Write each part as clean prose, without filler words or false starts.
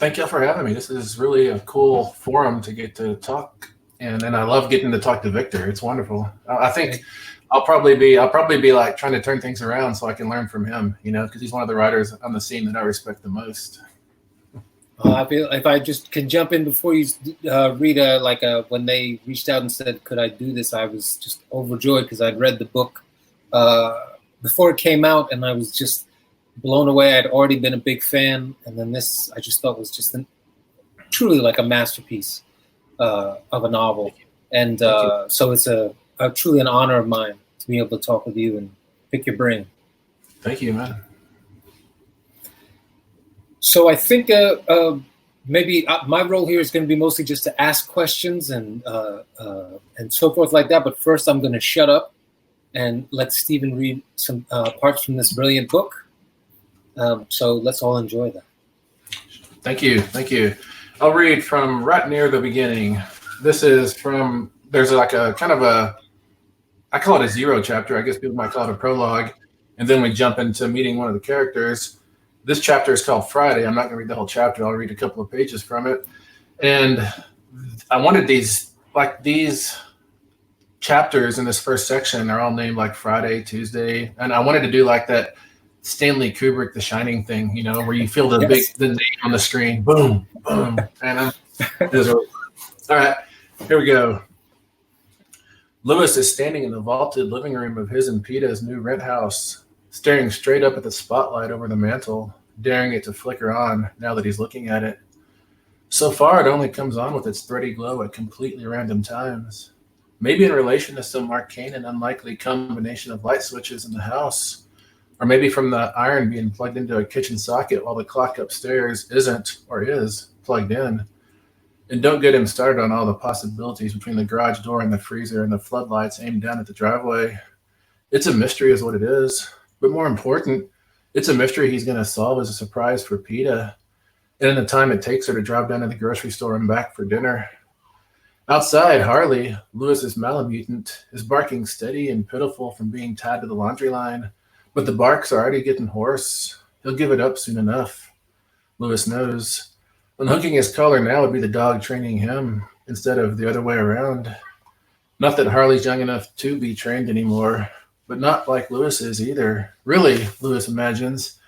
Thank you for having me. This is really a cool forum to get to talk, and I love getting to talk to Victor. It's wonderful. I think I'll probably be like trying to turn things around so I can learn from him, because he's one of the writers on the scene that I respect the most. I feel if I just can jump in before you read when they reached out and said, could I do this? I was just overjoyed because I'd read the book before it came out, and I was just blown away. I'd already been a big fan, and then this I just thought was just truly like a masterpiece of a novel. And so it's a truly an honor of mine to be able to talk with you and pick your brain. Thank you, man. So I think maybe my role here is going to be mostly just to ask questions and so forth like that. But first, I'm going to shut up and let Stephen read some parts from this brilliant book. So let's all enjoy that. Thank you. I'll read from right near the beginning. This is from, there's like a kind of I call it a zero chapter. I guess people might call it a prologue. And then we jump into meeting one of the characters. This chapter is called Friday. I'm not going to read the whole chapter. I'll read a couple of pages from it. And I wanted these chapters in this first section are all named like Friday, Tuesday. And I wanted to do like that Stanley Kubrick, The Shining thing, where you feel the name on the screen. Boom, boom. And all right, here we go. Louis is standing in the vaulted living room of his and Peta's new rent house, staring straight up at the spotlight over the mantel, daring it to flicker on now that he's looking at it. So far, it only comes on with its thready glow at completely random times, maybe in relation to some arcane and unlikely combination of light switches in the house, or maybe from the iron being plugged into a kitchen socket while the clock upstairs isn't or is plugged in. And don't get him started on all the possibilities between the garage door and the freezer and the floodlights aimed down at the driveway. It's a mystery is what it is. But more important, it's a mystery he's going to solve as a surprise for Peta, and in the time it takes her to drive down to the grocery store and back for dinner. Outside, Harley, Louis's Malamutant, is barking steady and pitiful from being tied to the laundry line, but the bark's already getting hoarse. He'll give it up soon enough. Louis knows. Unhooking his collar now would be the dog training him instead of the other way around. Not that Harley's young enough to be trained anymore, but not like Louis is either. Really, Louis imagines,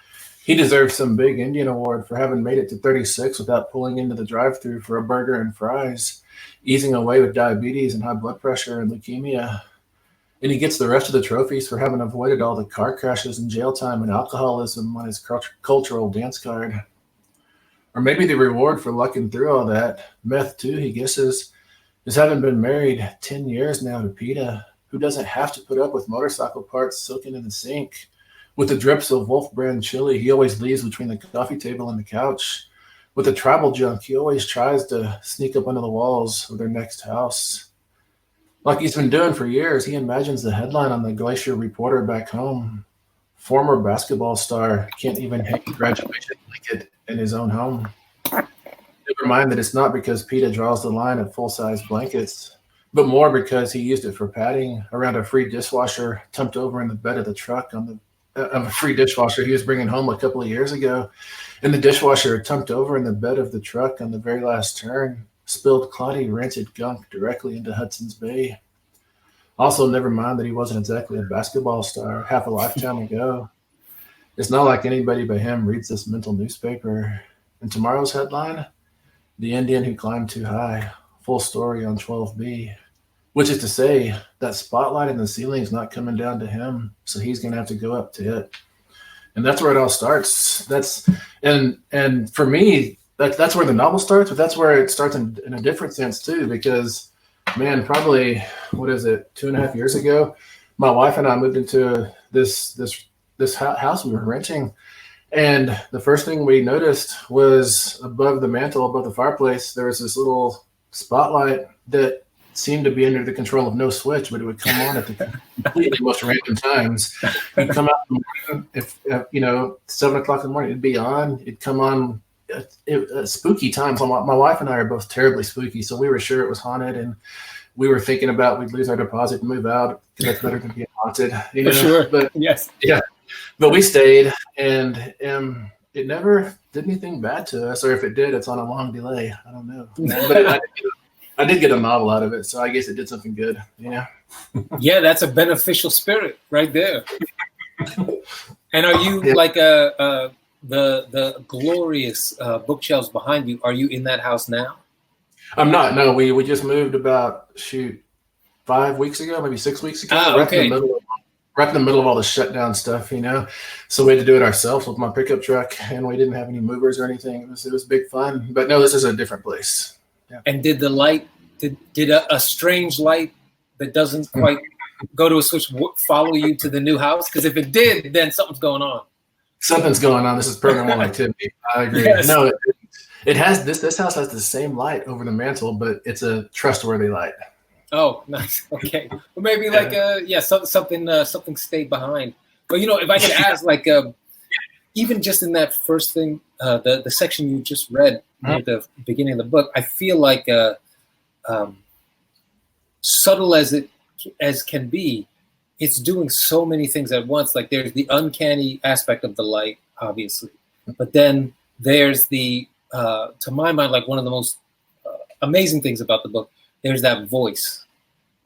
he deserves some big Indian award for having made it to 36 without pulling into the drive-thru for a burger and fries, easing away with diabetes and high blood pressure and leukemia. And he gets the rest of the trophies for having avoided all the car crashes and jail time and alcoholism on his cultural dance card. Or maybe the reward for lucking through all that, meth too, he guesses, is having been married 10 years now to Peta, who doesn't have to put up with motorcycle parts soaking in the sink, with the drips of Wolf brand chili he always leaves between the coffee table and the couch, with the tribal junk he always tries to sneak up under the walls of their next house. Like he's been doing for years, he imagines the headline on the Glacier Reporter back home. Former basketball star can't even hang a graduation blanket in his own home. Never mind that it's not because Peta draws the line at full-size blankets, but more because he used it for padding around a free dishwasher tumped over in the bed of the truck of a free dishwasher he was bringing home a couple of years ago. And the dishwasher tumped over in the bed of the truck on the very last turn, spilled cloddy, rancid gunk directly into Hudson's Bay. Also, never mind that he wasn't exactly a basketball star half a lifetime ago. It's not like anybody but him reads this mental newspaper. And tomorrow's headline, The Indian Who Climbed Too High, full story on 12B. Which is to say, that spotlight in the ceiling is not coming down to him, so he's going to have to go up to it. And that's where it all starts. And for me, that's where the novel starts, but that's where it starts in a different sense too, because, man, probably, 2.5 years ago, my wife and I moved into this house we were renting, and the first thing we noticed was above the mantle, above the fireplace, there was this little spotlight that seemed to be under the control of no switch, but it would come on at the completely most random times. It'd come out in the morning, if 7 o'clock in the morning, it'd be on. It'd come on at spooky times. My wife and I are both terribly spooky, so we were sure it was haunted, and we were thinking about we'd lose our deposit and move out because that's better than being haunted. For sure. But yes, yeah. But we stayed, and it never did anything bad to us, or if it did, it's on a long delay. I don't know. But I did get a novel out of it, so I guess it did something good. Yeah. Yeah, that's a beneficial spirit right there. And are you the glorious bookshelves behind you? Are you in that house now? I'm not. No, we just moved about 5 weeks ago, maybe 6 weeks ago. Okay. Right in the middle of all the shutdown stuff, So we had to do it ourselves with my pickup truck, and we didn't have any movers or anything. It was big fun. But no, this is a different place. Yeah. And did the light, did a strange light that doesn't quite go to a switch follow you to the new house? Because if it did, then something's going on. Something's going on. This is paranormal activity. I agree. Yes. No, it has this house has the same light over the mantle, but it's a trustworthy light. Oh, nice. Okay. Well, maybe something stayed behind. But if I could ask, even just in that first thing, the section you just read near the beginning of the book, I feel like subtle as can be, it's doing so many things at once. Like there's the uncanny aspect of the light, obviously, but then there's the to my mind, like one of the most amazing things about the book, there's that voice,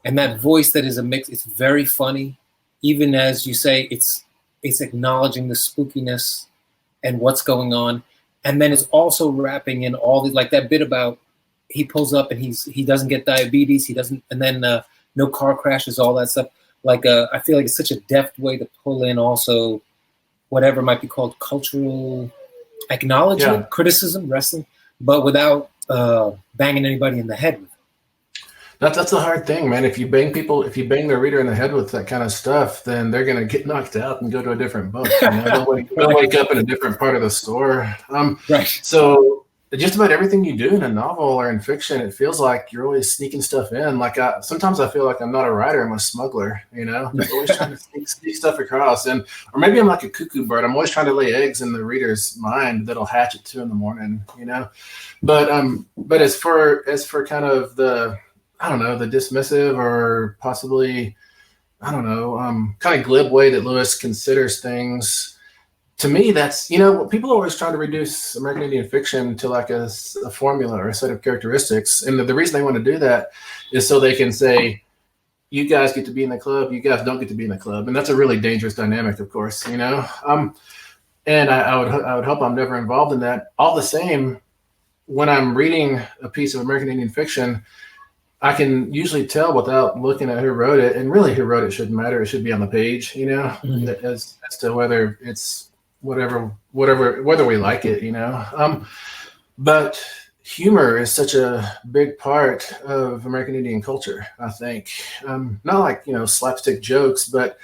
and that voice that is a mix. It's very funny, even as you say, it's acknowledging the spookiness and what's going on, and then it's also wrapping in all the, like that bit about he pulls up and he doesn't get diabetes, he doesn't, and then no car crashes, all that stuff. Like I feel like it's such a deft way to pull in also whatever might be called cultural acknowledgement, criticism, wrestling, but without banging anybody in the head with it. That's the hard thing, man. If you bang their reader in the head with that kind of stuff, then they're gonna get knocked out and go to a different book. They'll wake up in a different part of the store. Right. So just about everything you do in a novel or in fiction, it feels like you're always sneaking stuff in. Like sometimes I feel like I'm not a writer, I'm a smuggler. Just always trying to sneak stuff across, or maybe I'm like a cuckoo bird. I'm always trying to lay eggs in the reader's mind that'll hatch at 2 a.m. But as for kind of the, I don't know, the dismissive or possibly, I don't know, kind of glib way that Lewis considers things. To me, that's, people always try to reduce American Indian fiction to like a formula or a set of characteristics. And the reason they want to do that is so they can say, you guys get to be in the club, you guys don't get to be in the club. And that's a really dangerous dynamic, of course, And I would hope I'm never involved in that. All the same, when I'm reading a piece of American Indian fiction, I can usually tell without looking at who wrote it, and really who wrote it shouldn't matter. It should be on the page, as to whether it's whether we like it, but humor is such a big part of American Indian culture, I think. Not like, slapstick jokes, but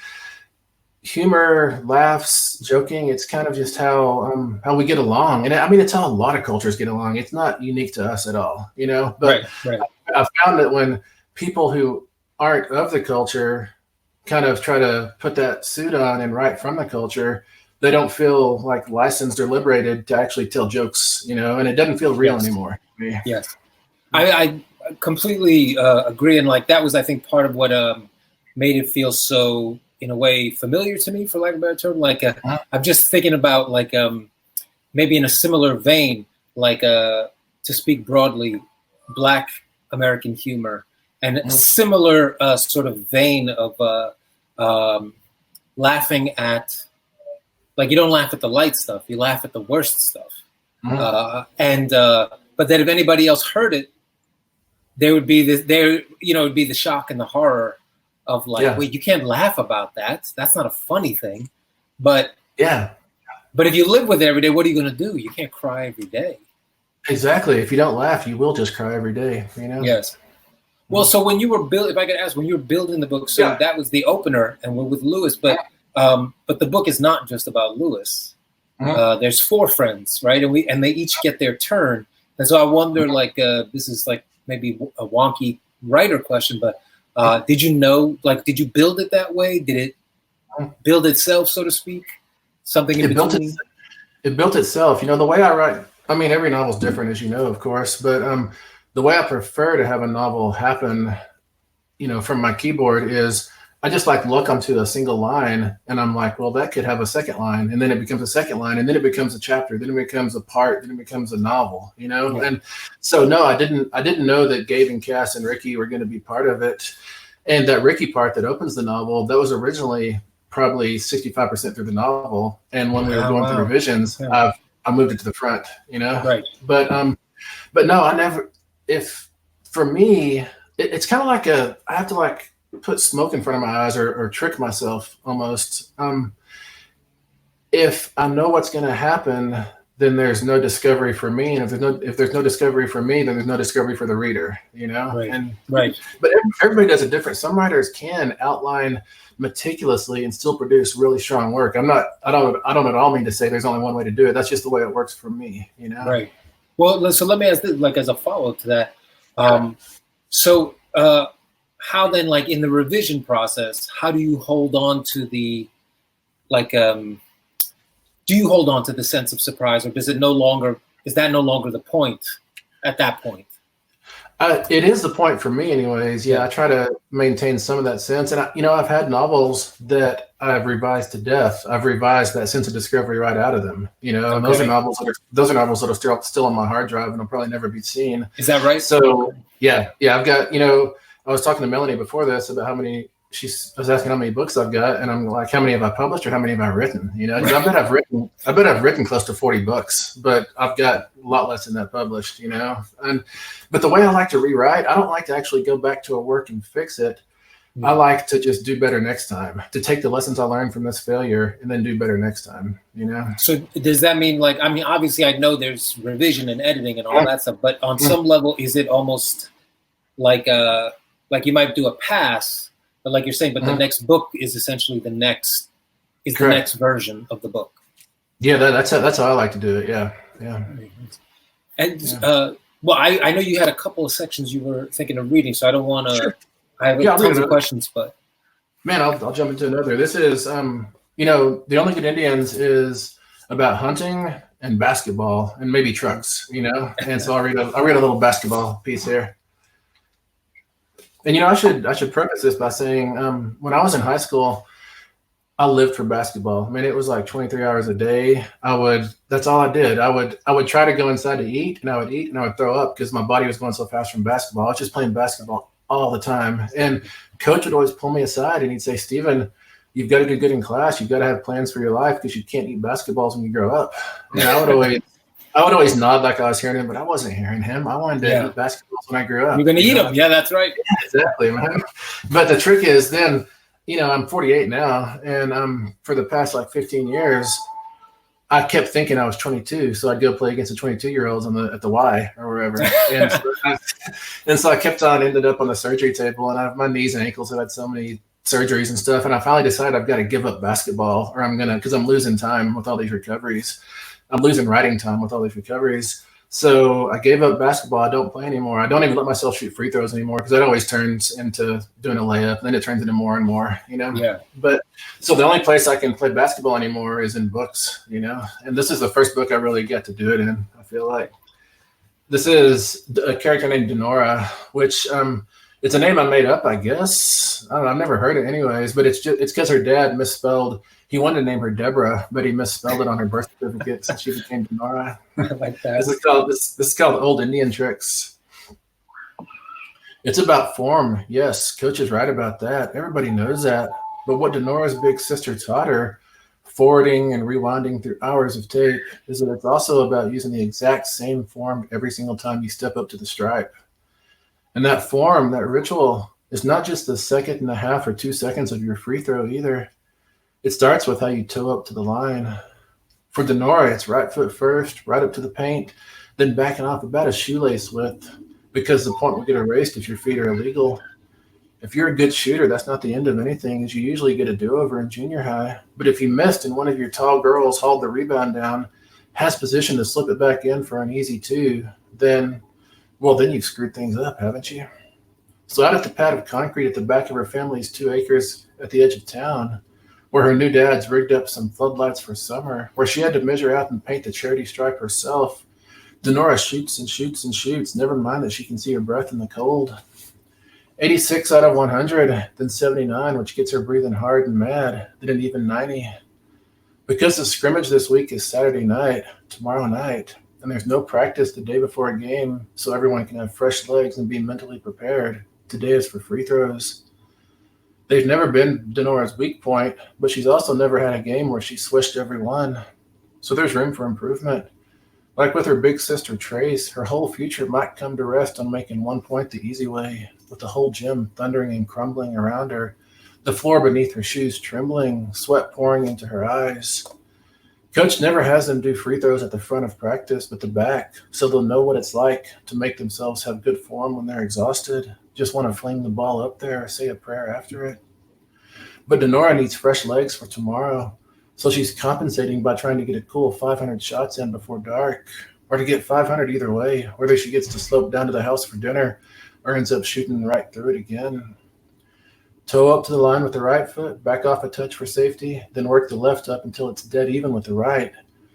humor, laughs, joking. It's kind of just how we get along. And I mean, it's how a lot of cultures get along. It's not unique to us at all, but right. I found that when people who aren't of the culture kind of try to put that suit on and write from the culture, they don't feel like licensed or liberated to actually tell jokes, and it doesn't feel real anymore. Yes. I completely agree. And like, that was, I think, part of what made it feel so, in a way, familiar to me, for lack of a better term. Like, I'm just thinking about like, maybe in a similar vein, like to speak broadly, Black American humor, and a similar sort of vein of laughing at, like, you don't laugh at the light stuff, you laugh at the worst stuff. But then if anybody else heard it, there would be it'd be the shock and the horror of like, wait, you can't laugh about that. That's not a funny thing. But but if you live with it every day, what are you going to do? You can't cry every day. Exactly. If you don't laugh, you will just cry every day. Yes. Well, so when you were if I could ask, when you were building the book, so that was the opener, and we're with Lewis, but the book is not just about Lewis. There's 4 friends, right? And they each get their turn. And so I wonder, like, this is like maybe a wonky writer question, but did you build it that way? Did it build itself, so to speak? Something in between? It built itself. The way I write, I mean, every novel's different, as you know, of course, but the way I prefer to have a novel happen, from my keyboard is I just like look onto a single line and I'm like, well, that could have a second line, and then it becomes a second line, and then it becomes a chapter, then it becomes a part, then it becomes a novel, you know? Yeah. And so no, I didn't know that Gabe and Cass and Ricky were going to be part of it. And that Ricky part that opens the novel, that was originally probably 65% through the novel. And when we were going through revisions, I moved it to the front, you know? Right. But no, I never, if for me, it's kind of like I have to like put smoke in front of my eyes or trick myself almost. If I know what's going to happen, then there's no discovery for me. And if there's no discovery for me, then there's no discovery for the reader, you know? Right. But everybody does it different. Some writers can outline meticulously and still produce really strong work. I don't at all mean to say there's only one way to do it. That's just the way it works for me, you know? Right. Well, so let me ask this, like as a follow-up to that. How then, like in the revision process, how do you hold on to the, like, do you hold on to the sense of surprise, or is that no longer the point at that point? It is the point for me anyways. Yeah, I try to maintain some of that sense. And, I've had novels that I've revised to death. I've revised that sense of discovery right out of them, you know, and those are novels that are still on my hard drive and will probably never be seen. Is that right? So, yeah, I've got, I was talking to Melanie before this about how many, I was asking how many books I've got, and I'm like, how many have I published or how many have I written? You know, I bet I've written close to 40 books, but I've got a lot less than that published, you know? But the way I like to rewrite, I don't like to actually go back to a work and fix it. I like to just do better next time, to take the lessons I learned from this failure and then do better next time, you know? So does that mean, like, I mean, obviously I know there's revision and editing and all that stuff, but on some level, is it almost like you might do a pass, but like you're saying, but the next book is essentially the next version of the book. Yeah, that's how I like to do it. Yeah. And well, I know you had a couple of sections you were thinking of reading, so I don't want to. Sure. I have tons of questions, but man, I'll jump into another. This is The Only Good Indians is about hunting and basketball and maybe trucks, you know. And so I'll read a little basketball piece here. And I should preface this by saying, when I was in high school, I lived for basketball. I mean, it was like 23 hours a day. That's all I did. I would try to go inside to eat, and I would eat and I would throw up because my body was going so fast from basketball. I was just playing basketball all the time. And coach would always pull me aside and he'd say, Steven, you've got to do good in class. You've got to have plans for your life because you can't eat basketballs when you grow up. And I would always nod like I was hearing him, but I wasn't hearing him. I wanted to eat basketballs when I grew up. You're going to eat them. Yeah, that's right. Yeah, exactly, man. But the trick is then, I'm 48 now, and for the past like 15 years, I kept thinking I was 22, so I'd go play against the 22-year-olds at the Y or wherever. And so I kept on, ended up on the surgery table, and my knees and ankles have had so many surgeries and stuff, and I finally decided I've got to give up basketball, or because I'm losing time with all these recoveries. I'm losing writing time with all these recoveries. So I gave up basketball. I don't play anymore. I don't even let myself shoot free throws anymore because that always turns into doing a layup. And then it turns into more and more, Yeah. But so the only place I can play basketball anymore is in books, And this is the first book I really get to do it in, I feel like. This is a character named Denora, which it's a name I made up, I guess. I don't know. I've never heard it anyways, but it's because her dad misspelled. He wanted to name her Deborah, but he misspelled it on her birth certificate, so she became Denora. I like that. This is called Old Indian Tricks. It's about form. Yes, Coach is right about that. Everybody knows that. But what Denora's big sister taught her, forwarding and rewinding through hours of tape, is that it's also about using the exact same form every single time you step up to the stripe. And that form, that ritual, is not just the 1.5 seconds or 2 seconds of your free throw either. It starts with how you toe up to the line. For Denora, it's right foot first, right up to the paint, then backing off about a shoelace width, because the point will get erased if your feet are illegal. If you're a good shooter, that's not the end of anything, as you usually get a do-over in junior high. But if you missed and one of your tall girls hauled the rebound down, has position to slip it back in for an easy 2, then you've screwed things up, haven't you? So out at the pad of concrete at the back of her family's 2 acres at the edge of town, where her new dad's rigged up some floodlights for summer, where she had to measure out and paint the charity stripe herself, Denora shoots and shoots and shoots, never mind that she can see her breath in the cold. 86 out of 100, then 79, which gets her breathing hard and mad, then an even 90. Because the scrimmage this week is Saturday night, tomorrow night, and there's no practice the day before a game, so everyone can have fresh legs and be mentally prepared. Today is for free throws. They've never been Denora's weak point, but she's also never had a game where she swished every one. So there's room for improvement. Like with her big sister Trace, her whole future might come to rest on making 1 point the easy way, with the whole gym thundering and crumbling around her, the floor beneath her shoes trembling, sweat pouring into her eyes. Coach never has them do free throws at the front of practice, but the back, so they'll know what it's like to make themselves have good form when they're exhausted, just want to fling the ball up there or say a prayer after it. But Denora needs fresh legs for tomorrow, so she's compensating by trying to get a cool 500 shots in before dark, or to get 500 either way, whether she gets to slope down to the house for dinner or ends up shooting right through it again. Toe up to the line with the right foot, back off a touch for safety, then work the left up until it's dead even with the right.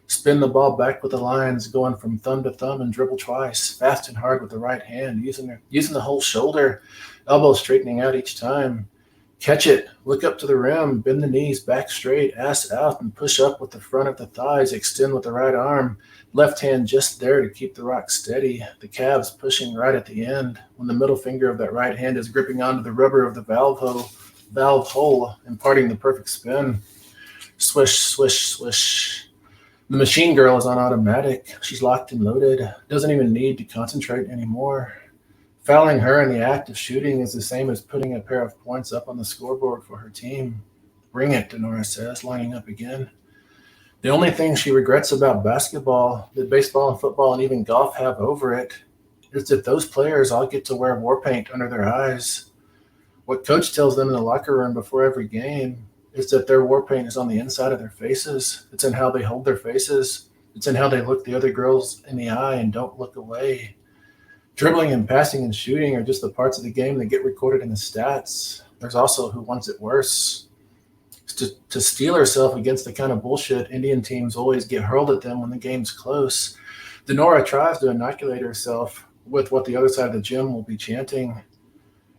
Spin the ball back with the lines, going from thumb to thumb and dribble twice, fast and hard with the right hand, using the whole shoulder, elbow straightening out each time. Catch it, look up to the rim, bend the knees back straight, ass out, and push up with the front of the thighs, extend with the right arm, left hand just there to keep the rock steady, the calves pushing right at the end, when the middle finger of that right hand is gripping onto the rubber of the valve hole, imparting the perfect spin. Swish, swish, swish. The machine girl is on automatic. She's locked and loaded, doesn't even need to concentrate anymore. Fouling her in the act of shooting is the same as putting a pair of points up on the scoreboard for her team. Bring it, Denora says, lining up again. The only thing she regrets about basketball, that baseball and football and even golf have over it, is that those players all get to wear war paint under their eyes. What coach tells them in the locker room before every game is that their war paint is on the inside of their faces. It's in how they hold their faces. It's in how they look the other girls in the eye and don't look away. Dribbling and passing and shooting are just the parts of the game that get recorded in the stats. There's also who wants it worse. To steel herself against the kind of bullshit Indian teams always get hurled at them when the game's close, Denora tries to inoculate herself with what the other side of the gym will be chanting.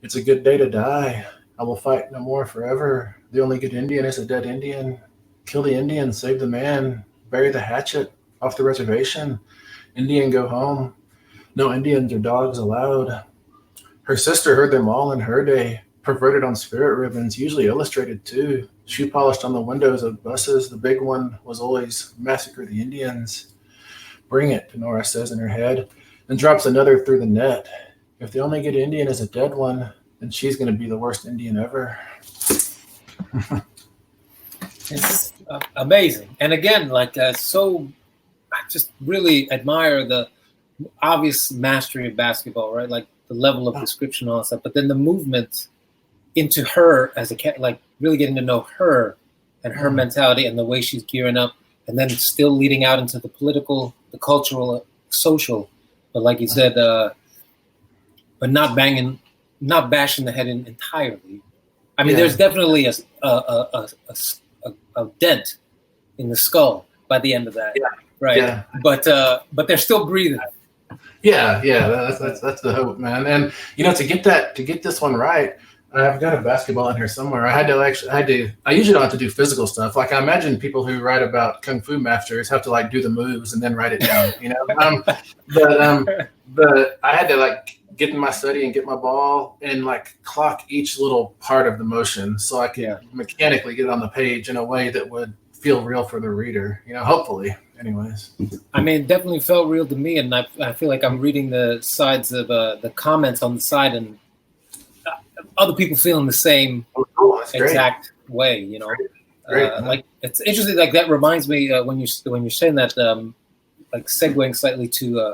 It's a good day to die. I will fight no more forever. The only good Indian is a dead Indian. Kill the Indian, save the man, bury the hatchet off the reservation. Indian, go home. No Indians or dogs allowed. Her sister heard them all in her day, perverted on spirit ribbons, usually illustrated too. Shoe polished on the windows of buses. The big one was always Massacre the Indians. Bring it, Denora says in her head, and drops another through the net. If the only good Indian is a dead one, then she's going to be the worst Indian ever. It's amazing. And again, I just really admire the obvious mastery of basketball, right? Like the level of description and all that stuff, but then the movement into her as a cat, like really getting to know her and her mentality and the way she's gearing up, and then still leading out into the political, the cultural, social, but like you said, but not bashing the head in entirely. I mean, there's definitely a dent in the skull by the end of that, right? Yeah. But they're still breathing. Yeah, that's the hope, man. And to get this one right, I've got a basketball in here somewhere. I usually don't have to do physical stuff. Like I imagine people who write about kung fu masters have to do the moves and then write it down, but I had to get in my study and get my ball and clock each little part of the motion so I could mechanically get it on the page in a way that would feel real for the reader, hopefully. Anyways, I mean, it definitely felt real to me, and I feel like I'm reading the sides of the comments on the side, and other people feeling the same exact way. Great. It's interesting. Like that reminds me when you're saying that, segueing slightly to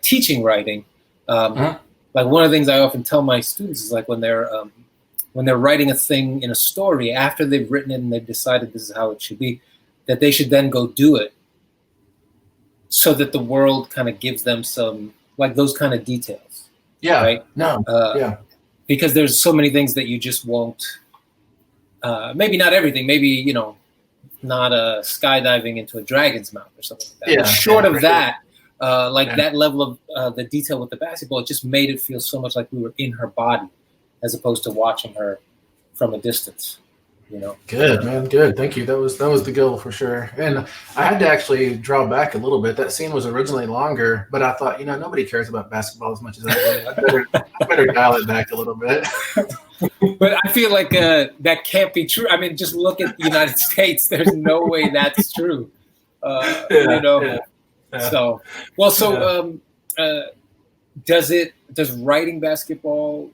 teaching writing. Like one of the things I often tell my students is when they're writing a thing in a story after they've written it and they've decided this is how it should be, that they should then go do it so that the world kind of gives them some those kind of details. Yeah. Right. No. Because there's so many things that you just won't. Maybe not everything. Maybe not skydiving into a dragon's mouth or something like that. Yeah. Short of that. that level of the detail with the basketball, it just made it feel so much like we were in her body as opposed to watching her from a distance. Good, man. Good. Thank you. That was the goal for sure. And I had to actually draw back a little bit. That scene was originally longer, but I thought, nobody cares about basketball as much as I do. I better dial it back a little bit. But I feel like that can't be true. I mean, just look at the United States. There's no way that's true. Yeah. So does writing basketball,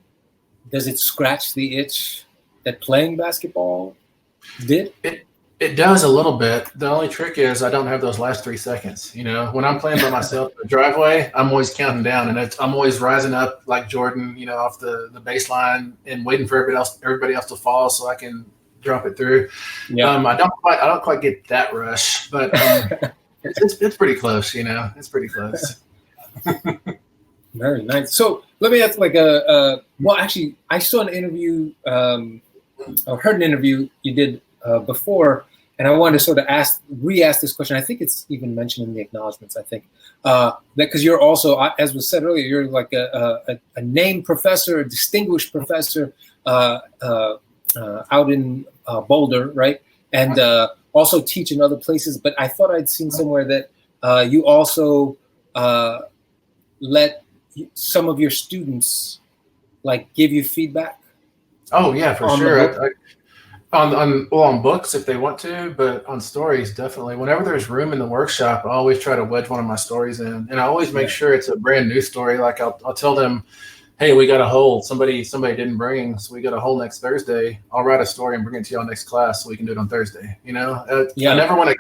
does it scratch the itch that playing basketball did? It does a little bit. The only trick is I don't have those last 3 seconds. When I'm playing by myself in the driveway, I'm always counting down, and I'm always rising up like Jordan, off the baseline and waiting for everybody else to fall so I can drop it through. Yeah. I don't quite get that rush, but it's pretty close. It's pretty close. Very nice. So let me ask, actually, I saw an interview. I heard an interview you did before, and I wanted to sort of re-ask this question. I think it's even mentioned in the acknowledgments. I think that because you're also, as was said earlier, you're like a named professor, a distinguished professor out in Boulder, right? And also teach in other places. But I thought I'd seen somewhere that you also let some of your students give you feedback. Oh yeah, for sure. On books if they want to, but on stories definitely. Whenever there's room in the workshop, I always try to wedge one of my stories in, and I always make sure it's a brand new story. Like I'll tell them, hey, we got a hole. Somebody didn't bring, so we got a hole next Thursday. I'll write a story and bring it to y'all next class so we can do it on Thursday. I never want to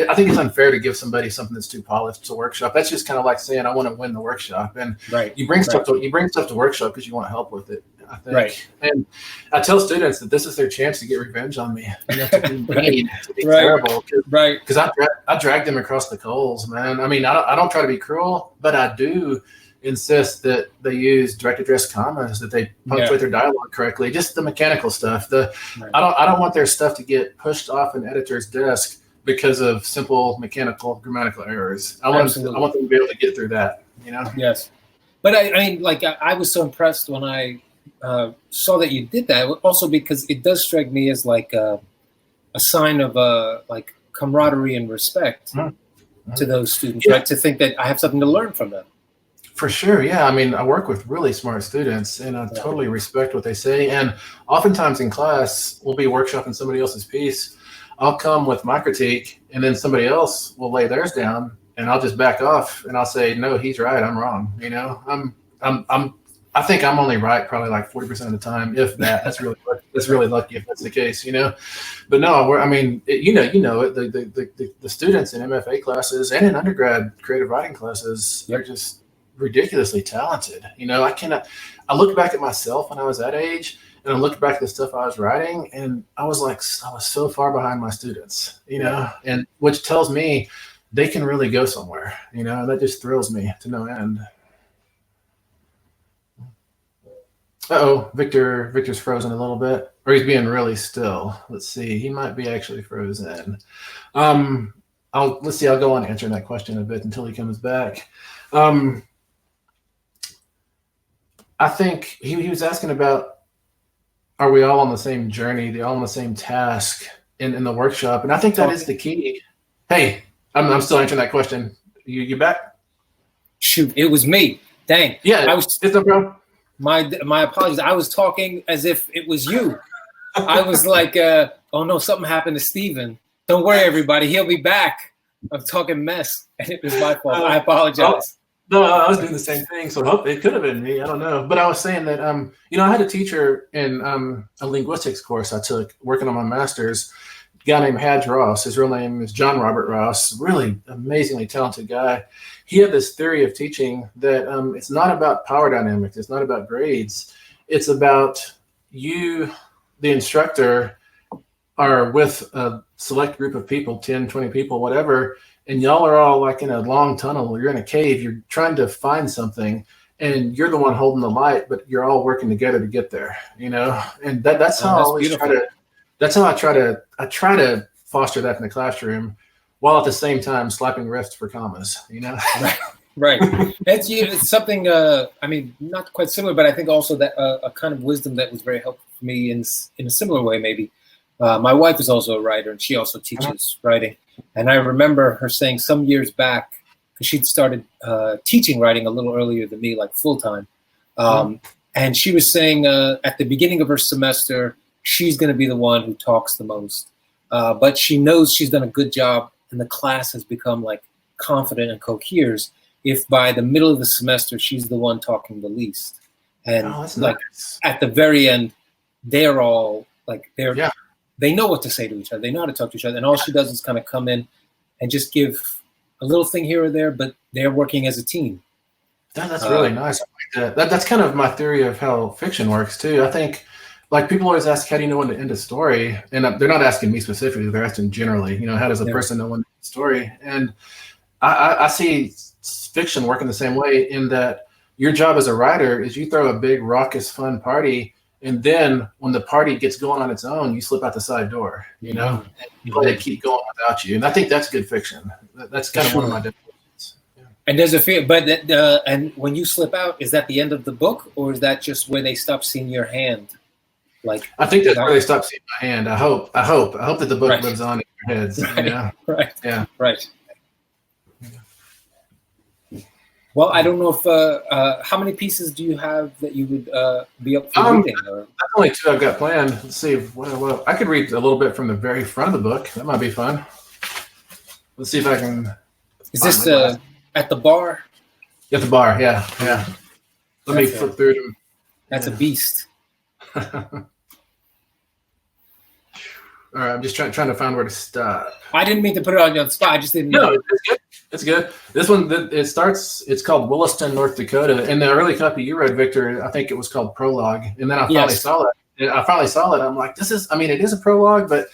I think it's unfair to give somebody something that's too polished to workshop. That's just kind of like saying I want to win the workshop, and you bring stuff to workshop because you want help with it. I think. Right. And I tell students that this is their chance to get revenge on me. To be terrible. Right. Because I drag them across the coals, man. I mean, I don't try to be cruel, but I do insist that they use direct address commas, that they punctuate their dialogue correctly, just the mechanical stuff. I don't want their stuff to get pushed off an editor's desk because of simple mechanical grammatical errors. I want them to be able to get through that, Yes. But I was so impressed when I saw that you did that, also because it does strike me as a sign of camaraderie and respect to those students, right? To think that I have something to learn from them. For sure, yeah. I mean, I work with really smart students, and I totally respect what they say. And oftentimes in class, we'll be workshopping somebody else's piece. I'll come with my critique, and then somebody else will lay theirs down, and I'll just back off, and I'll say, "No, he's right. I'm wrong." I think I'm only right probably 40% of the time, if that. That's really lucky if that's the case, But no, the students in MFA classes and in undergrad creative writing classes, they're just ridiculously talented. I look back at myself when I was that age, and I look back at the stuff I was writing, and I was so far behind my students, and which tells me they can really go somewhere, and that just thrills me to no end. Victor's frozen a little bit, or he's being really still. Let's see. He might be actually frozen. I'll go on answering that question a bit until he comes back. I think he was asking about, are we all on the same journey, all on the same task in the workshop? And I think that is the key. Hey, I'm still answering that question. You back? Shoot, it was me. Dang. Yeah, it's no problem. My apologies. I was talking as if it was you. I was like, oh no, something happened to Steven. Don't worry, everybody. He'll be back. I'm talking mess. And it was my fault. I apologize. No, I was doing the same thing. So it could have been me. I don't know. But I was saying that, I had a teacher in a linguistics course I took working on my master's, a guy named Hadge Ross. His real name is John Robert Ross, really amazingly talented guy. He had this theory of teaching that it's not about power dynamics. It's not about grades. It's about you, the instructor, are with a select group of people, 10, 20 people, whatever, and y'all are all in a long tunnel. You're in a cave. You're trying to find something, and you're the one holding the light, but you're all working together to get there, And that's how I always try to. That's how I try to foster that in the classroom, while at the same time slapping wrists for commas, Right. Right. It's something, I mean, not quite similar, but I think also that a kind of wisdom that was very helpful for me in a similar way, maybe. My wife is also a writer, and she also teaches writing. And I remember her saying some years back, because she'd started teaching writing a little earlier than me, like full-time. And she was saying at the beginning of her semester, she's going to be the one who talks the most. But she knows she's done a good job, and the class has become like confident and coheres if by the middle of the semester she's the one talking the least. And like nice. At the very end, they're all like they know what to say to each other. They know how to talk to each other. And all she does is kind of come in and just give a little thing here or there, but they're working as a team. That's really nice. I like that. That's kind of my theory of how fiction works too. I think like people always ask, how do you know when to end a story? And they're not asking me specifically, they're asking generally, you know, how does a person know when to end a story? And I see fiction working the same way in that your job as a writer is you throw a big raucous fun party, and then when the party gets going on its own, you slip out the side door, you know, and you let it keep going without you. And I think that's good fiction. That's kind of one of my definitions. Yeah. And does it feel, but and when you slip out, is that the end of the book, or is that just where they stop seeing your hand? Like, I think that's where they stop seeing my hand. I hope that the book lives on in your heads. Right. You know? Right. Yeah. Right. Well, I don't know if how many pieces do you have that you would be up for reading? Or? That's only 2 I've got planned. Let's see. Well, I could read a little bit from the very front of the book. That might be fun. Let's see if I can. Is this at the bar? At the bar, yeah. Let me flip through them. That's a beast. All right, I'm just trying to find where to stop. I didn't mean to put it on the spot. I just didn't know. No, it's good. It's good. This one, it's called Williston, North Dakota. In the early copy you read, Victor, I think it was called Prologue. And then I finally saw it. I'm like, it is a prologue, but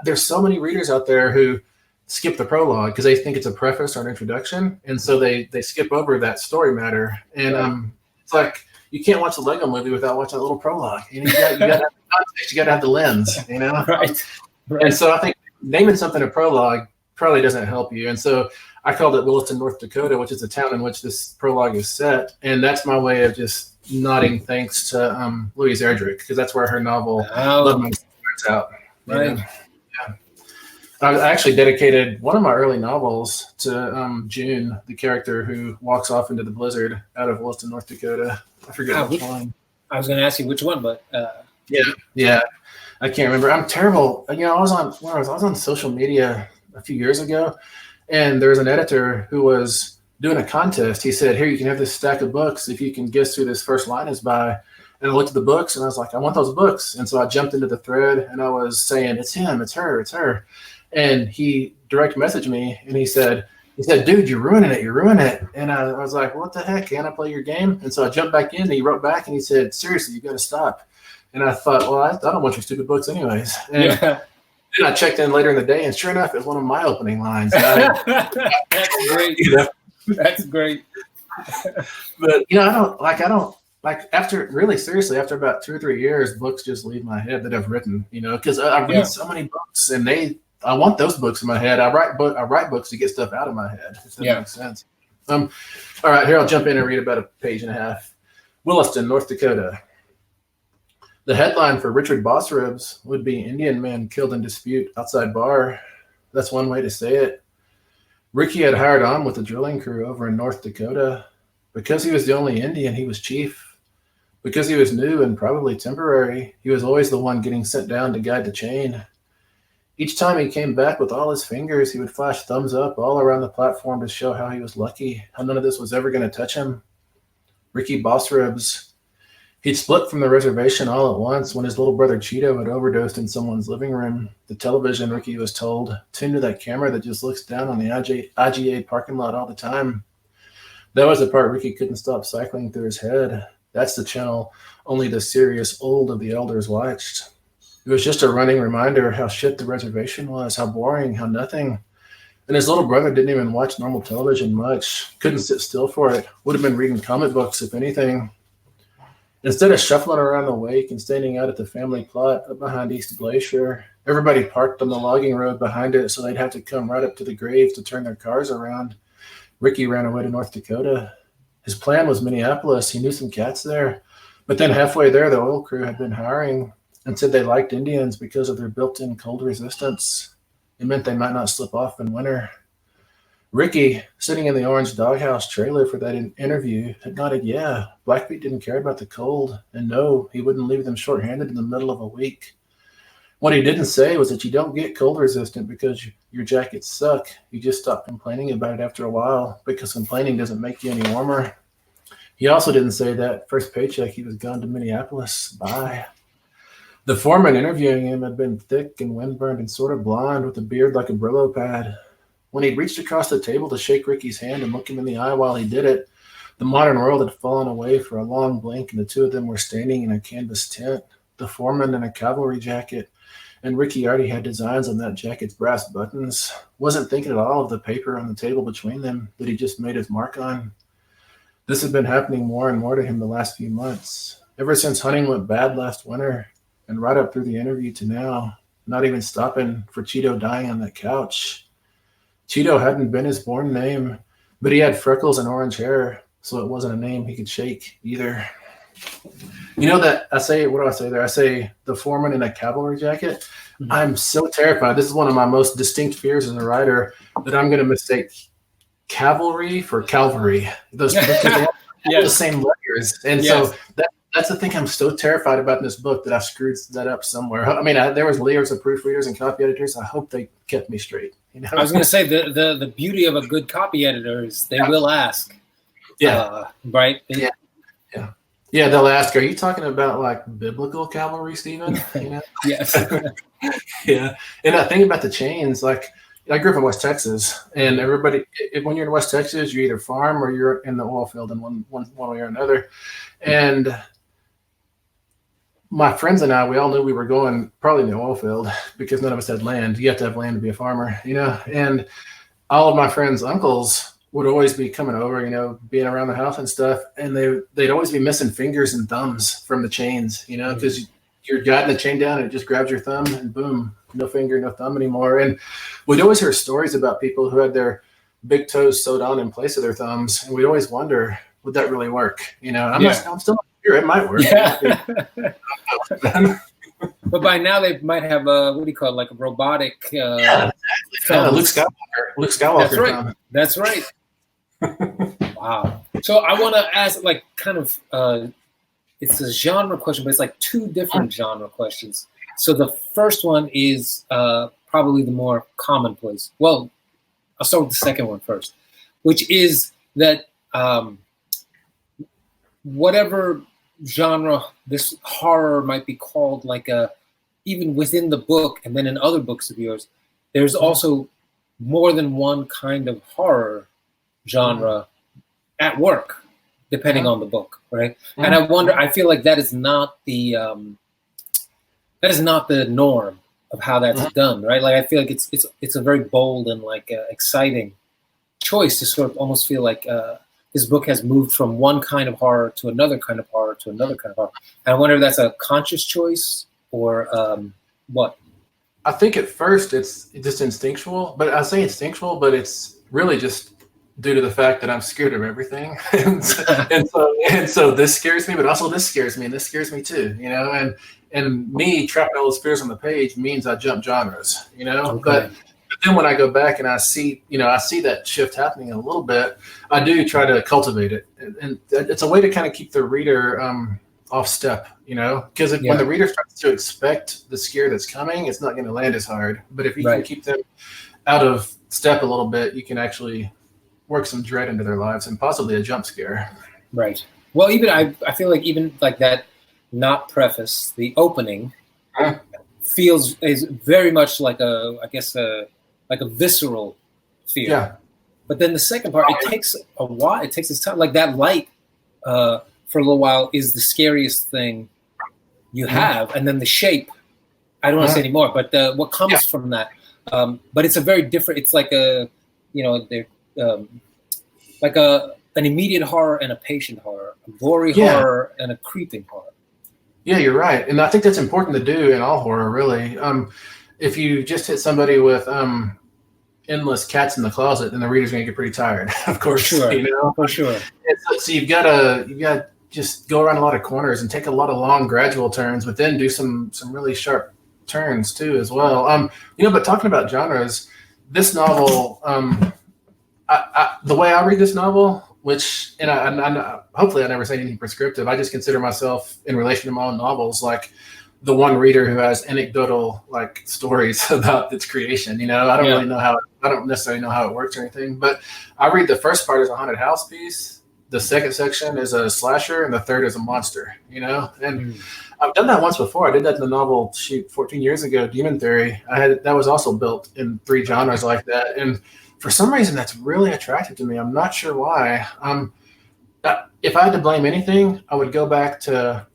there's so many readers out there who skip the prologue because they think it's a preface or an introduction. And so they skip over that story matter. And it's like, you can't watch a Lego movie without watching a little prologue. You got to have the context, you got to have the lens, you know? Right. And so I think naming something a prologue probably doesn't help you. And so I called it Williston, North Dakota, which is the town in which this prologue is set. And that's my way of just nodding thanks to Louise Erdrich, because that's where her novel Love My starts out. Right. Yeah. I actually dedicated one of my early novels to June, the character who walks off into the blizzard out of Williston, North Dakota. I forget which one. I was going to ask you which one, but yeah, I can't remember. I'm terrible. You know, I was on social media a few years ago, and there was an editor who was doing a contest. He said, "Here, you can have this stack of books if you can guess who this first line is by." And I looked at the books, and I was like, "I want those books." And so I jumped into the thread, and I was saying, "It's him, it's her, it's her." And he direct messaged me, and he said, "Dude, you're ruining it. And I was like, "What the heck? Can't I play your game?" And so I jumped back in, and he wrote back, and he said, "Seriously, you got to stop." And I thought, well, I don't want your stupid books anyways. And then I checked in later in the day, and sure enough, it was one of my opening lines. That's great. You know? That's great. But, you know, I don't like after after about 2 or 3 years, books just leave my head that I've written, you know, because I read so many books, and I want those books in my head. I write books to get stuff out of my head, if that makes sense. All right, here I'll jump in and read about a page and a half. Williston, North Dakota. The headline for Richard Bossribs would be Indian man killed in dispute outside bar. That's one way to say it. Ricky had hired on with a drilling crew over in North Dakota. Because he was the only Indian, he was chief. Because he was new and probably temporary, he was always the one getting sent down to guide the chain. Each time he came back with all his fingers, he would flash thumbs up all around the platform to show how he was lucky, how none of this was ever going to touch him. Ricky Bossribs. He'd split from the reservation all at once when his little brother Cheeto had overdosed in someone's living room. The television, Ricky was told, tuned to that camera that just looks down on the IGA parking lot all the time. That was the part Ricky couldn't stop cycling through his head. That's the channel only the serious old of the elders watched. It was just a running reminder how shit the reservation was, how boring, how nothing. And his little brother didn't even watch normal television much, couldn't sit still for it, would have been reading comic books if anything. Instead of shuffling around the wake and standing out at the family plot up behind East Glacier, everybody parked on the logging road behind it so they'd have to come right up to the grave to turn their cars around. Ricky ran away to North Dakota. His plan was Minneapolis. He knew some cats there. But then halfway there, the oil crew had been hiring and said they liked Indians because of their built-in cold resistance. It meant they might not slip off in winter. Ricky, sitting in the orange doghouse trailer for that interview, had nodded, yeah, Blackfeet didn't care about the cold, and no, he wouldn't leave them shorthanded in the middle of a week. What he didn't say was that you don't get cold resistant because your jackets suck. You just stop complaining about it after a while because complaining doesn't make you any warmer. He also didn't say that first paycheck he was gone to Minneapolis. Bye. The foreman interviewing him had been thick and windburned and sort of blonde with a beard like a Brillo pad. When he'd reached across the table to shake Ricky's hand and look him in the eye while he did it, the modern world had fallen away for a long blink, and the two of them were standing in a canvas tent, the foreman in a cavalry jacket, and Ricky already had designs on that jacket's brass buttons. Wasn't thinking at all of the paper on the table between them that he just made his mark on. This had been happening more and more to him the last few months, ever since hunting went bad last winter, and right up through the interview to now, not even stopping for Cheeto dying on that couch. Cheeto hadn't been his born name, but he had freckles and orange hair, so it wasn't a name he could shake either. You know that I say, what do I say there? I say the foreman in a cavalry jacket. Mm-hmm. I'm so terrified. This is one of my most distinct fears as a writer, that I'm going to mistake cavalry for Calvary. Those are the same letters. And so that's the thing I'm so terrified about in this book, that I've screwed that up somewhere. I mean, there was layers of proofreaders and copy editors. I hope they kept me straight. You know? I was going to say the beauty of a good copy editor is they will ask. Yeah. Right? Yeah, they'll ask, are you talking about like biblical cavalry, Stephen? You know? Yes. Yeah. And I think about the chains, like I grew up in West Texas, and everybody, when you're in West Texas, you either farm or you're in the oil field in one way or another. And my friends and I, we all knew we were going probably in the oil field because none of us had land. You have to have land to be a farmer, you know. And all of my friends' uncles would always be coming over, you know, being around the house and stuff. And they'd always be missing fingers and thumbs from the chains, you know, because you're guiding the chain down and it just grabs your thumb and boom, no finger, no thumb anymore. And we'd always hear stories about people who had their big toes sewed on in place of their thumbs. And we'd always wonder, would that really work? You know, I'm still not sure. It might work. Yeah. But by now they might have what do you call it, like a robotic Luke Skywalker. That's right. That's right. Wow. So I want to ask, like, kind of it's a genre question, but it's like two different genre questions. So the first one is probably the more commonplace. Well, I'll start with the second one first, which is that whatever genre this horror might be called, like even within the book and then in other books of yours, there's also more than one kind of horror genre at work, depending on the book, right? And I wonder, I feel like that is not the norm of how that's done, right? Like I feel like it's a very bold and like exciting choice to sort of almost feel like this book has moved from one kind of horror to another kind of horror to another kind of horror. And I wonder if that's a conscious choice or what? I think at first it's just instinctual, but I say instinctual, but it's really just due to the fact that I'm scared of everything. and so this scares me, but also this scares me and this scares me too, you know, and me trapping all those fears on the page means I jump genres, you know, okay. But then when I go back and I see that shift happening a little bit, I do try to cultivate it. And it's a way to kind of keep the reader off step, you know, because when the reader starts to expect the scare that's coming, it's not going to land as hard. But if you can keep them out of step a little bit, you can actually work some dread into their lives and possibly a jump scare. Right. Well, even I feel like even like that not preface, the opening is very much like like a visceral fear. Yeah. But then the second part, it takes a while. It takes its time. Like that light for a little while is the scariest thing you have. And then the shape, I don't want to say anymore, but what comes from that. But it's a very different, it's like a, you know, like an immediate horror and a patient horror, a gory horror and a creeping horror. Yeah, you're right. And I think that's important to do in all horror, really. If you just hit somebody with endless cats in the closet, then the reader's going to get pretty tired, of course. Sure, you know, for sure. So you've got to just go around a lot of corners and take a lot of long gradual turns, but then do some really sharp turns too as well. You know, but talking about genres, this novel, the way I read this novel, which, and I hopefully I never say anything prescriptive. I just consider myself, in relation to my own novels, like the one reader who has anecdotal like stories about its creation. You know, I don't necessarily know how it works or anything, but I read the first part as a haunted house piece, the second section is a slasher, and the third is a monster. You know, and I've done that once before. I did that in the novel 14 years ago, Demon Theory. That was also built in 3 genres like that, and for some reason that's really attractive to me. I'm not sure why. If I had to blame anything, I would go back to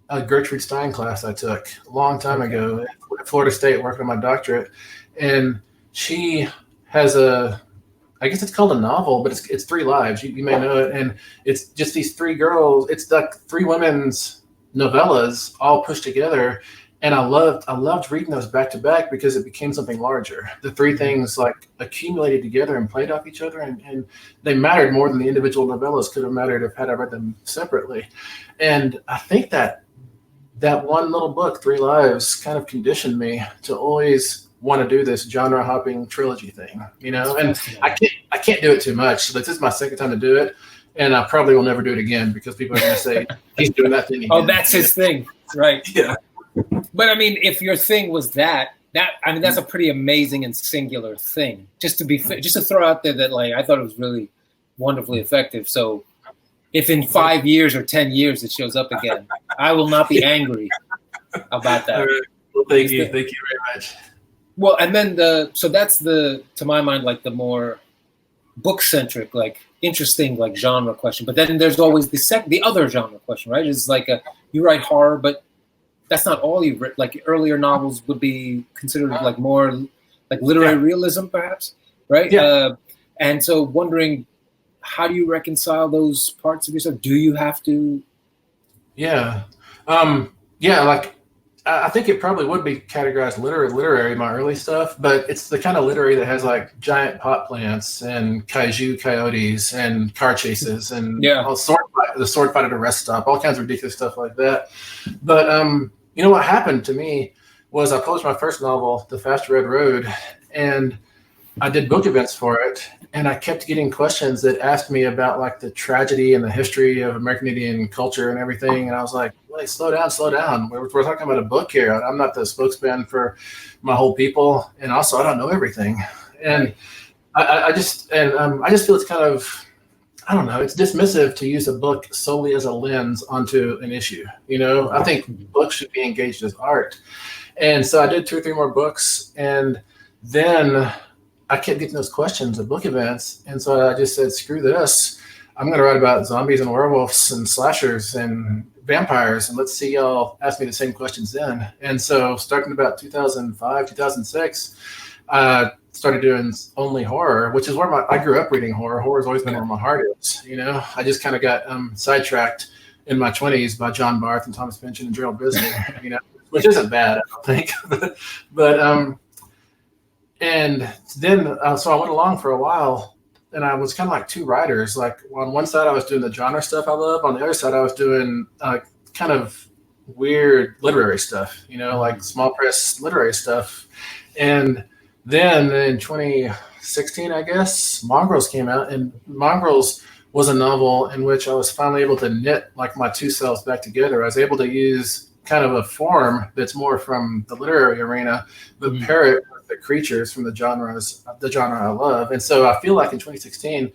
a Gertrude Stein class I took a long time ago at Florida State, working on my doctorate, and she has I guess it's called a novel, but it's 3 lives. You may know it, and it's just these 3 girls. It's like 3 women's novellas all pushed together, and I loved reading those back to back because it became something larger. The 3 things like accumulated together and played off each other, and they mattered more than the individual novellas could have mattered if had I read them separately. And I think that one little book, 3 Lives, kind of conditioned me to always want to do this genre hopping trilogy thing, you know. And I can't do it too much. So this is my second time to do it, and I probably will never do it again because people are going to say he's doing that thing again. Oh, that's his thing, right? Yeah. But I mean, if your thing was that I mean, that's a pretty amazing and singular thing. Just to throw out there that, like, I thought it was really wonderfully effective. So if in 5 years or 10 years it shows up again, I will not be angry about that. Well, thank you very much. Well, and then so that's to my mind, like the more book-centric, like interesting, like genre question. But then there's always the other genre question, right? It's like you write horror, but that's not all you've written. Like earlier novels would be considered like more like literary realism, perhaps, right? Yeah. And so wondering, how do you reconcile those parts of yourself? Do you have to? Yeah. Like I think it probably would be categorized literary, my early stuff, but it's the kind of literary that has like giant pot plants and kaiju coyotes and car chases and the sword fight at a rest stop, all kinds of ridiculous stuff like that. But you know what happened to me was I published my first novel, The Fast Red Road, and I did book events for it, and I kept getting questions that asked me about like the tragedy and the history of American Indian culture and everything. And I was like, wait, slow down. We're talking about a book here. I'm not the spokesman for my whole people. And also I don't know everything. And I just feel it's kind of, I don't know, it's dismissive to use a book solely as a lens onto an issue. You know, I think books should be engaged as art. And so I did 2 or 3 more books, and then I kept getting those questions at book events, and so I just said, screw this. I'm going to write about zombies and werewolves and slashers and vampires, and let's see y'all ask me the same questions then. And so starting about 2005, 2006, I started doing only horror, which is where I grew up reading horror. Horror's always been where my heart is. You know, I just kind of got sidetracked in my 20s by John Barth and Thomas Pynchon and Gerald Bisney, you know, which isn't bad, I don't think. but and then, so I went along for a while, and I was kind of like 2 writers. Like on one side, I was doing the genre stuff I love. On the other side, I was doing kind of weird literary stuff, you know, like small press literary stuff. And then in 2016, I guess, Mongrels came out, and Mongrels was a novel in which I was finally able to knit like my 2 selves back together. I was able to use kind of a form that's more from the literary arena, but pair it with the creatures from the genre I love. And so I feel like in 2016,